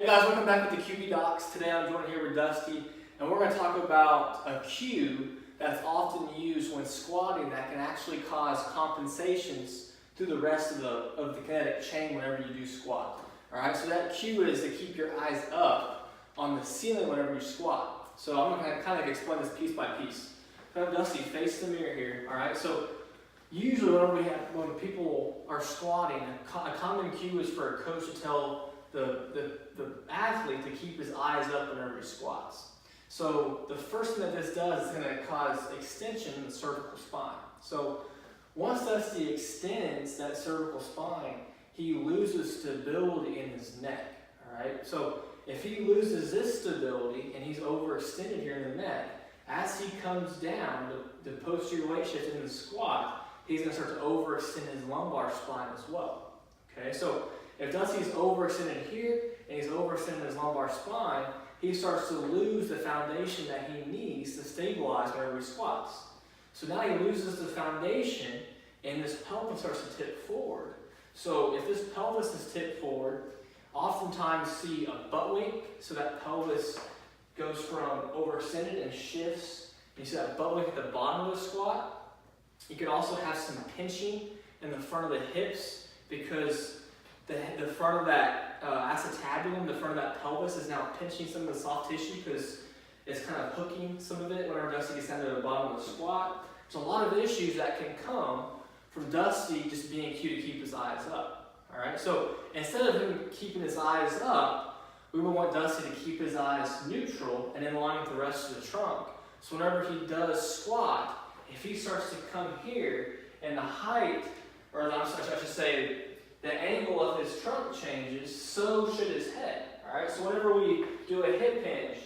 Hey guys, welcome back with the QB Docs. Today I'm joined here with Dusty, and we're going to talk about a cue that's often used when squatting that can actually cause compensations through the rest of the kinetic chain whenever you do squat. Alright, so that cue is to keep your eyes up on the ceiling whenever you squat. So I'm going to kind of explain this piece by piece. So have Dusty face the mirror here. Alright, so usually when people are squatting, a common cue is for a coach to tell the athlete to keep his eyes up whenever he squats. So the first thing that this does is going to cause extension in the cervical spine. So once Dusty extends that cervical spine, he loses stability in his neck. Alright? So if he loses this stability and he's overextended here in the neck, as he comes down, the posterior weight shift in the squat, he's going to start to overextend his lumbar spine as well. Okay, so if Dusty's overextended here and he's overextended his lumbar spine, he starts to lose the foundation that he needs to stabilize whenever he squats. So now he loses the foundation and this pelvis starts to tip forward. So if this pelvis is tipped forward, oftentimes see a butt wink, so that pelvis goes from overextended and shifts. You see that butt wink at the bottom of the squat. You can also have some pinching in the front of the hips because the front of that acetabulum, the front of that pelvis is now pinching some of the soft tissue because it's kind of hooking some of it whenever Dusty gets down to the bottom of the squat. There's a lot of issues that can come from Dusty just being cued to keep his eyes up. Alright, so instead of him keeping his eyes up, we would want Dusty to keep his eyes neutral and in line with the rest of the trunk. So whenever he does squat, if he starts to come here and the height, or I should say, the angle of his trunk changes, so should his head. Alright, so whenever we do a hip hinge,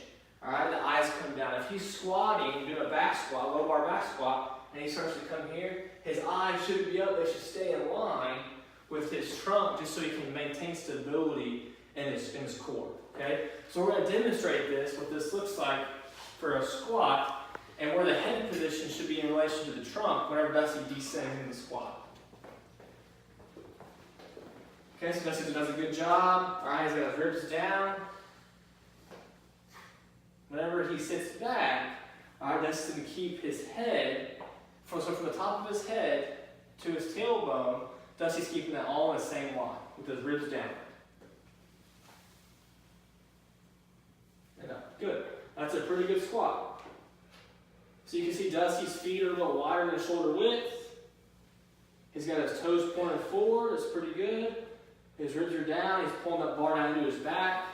alright, the eyes come down. If he's squatting, doing a back squat, low bar back squat, and he starts to come here, his eyes shouldn't be up, they should stay in line with his trunk just so he can maintain stability in his core. Okay? So we're going to demonstrate this, what this looks like for a squat, and where the head position should be in relation to the trunk whenever Dusty descends in the squat. Okay, so Dusty does a good job. Alright, he's got his ribs down. Whenever he sits back, alright, Dusty's going to keep his head, so from the top of his head to his tailbone, Dusty's keeping that all in the same line, with his ribs down. And up. Good. That's a pretty good squat. So you can see Dusty's feet are a little wider than shoulder width. He's got his toes pointed forward. That's pretty good. His ribs are down. He's pulling that bar down into his back.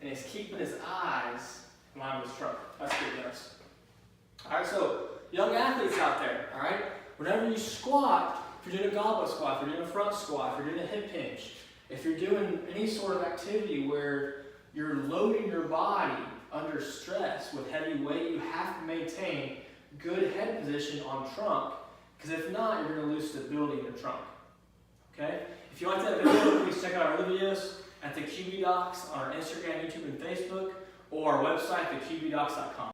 And he's keeping his eyes in line with his trunk. That's good, guys. Alright, so young athletes out there, alright? Whenever you squat, if you're doing a goblet squat, if you're doing a front squat, if you're doing a hip hinge, if you're doing any sort of activity where you're loading your body under stress with heavy weight, you have to maintain good head position on trunk, because if not, you're going to lose stability in your trunk. Okay? If you like that video, please check out our other videos at the QB Docs on our Instagram, YouTube, and Facebook, or our website, theqbdocs.com.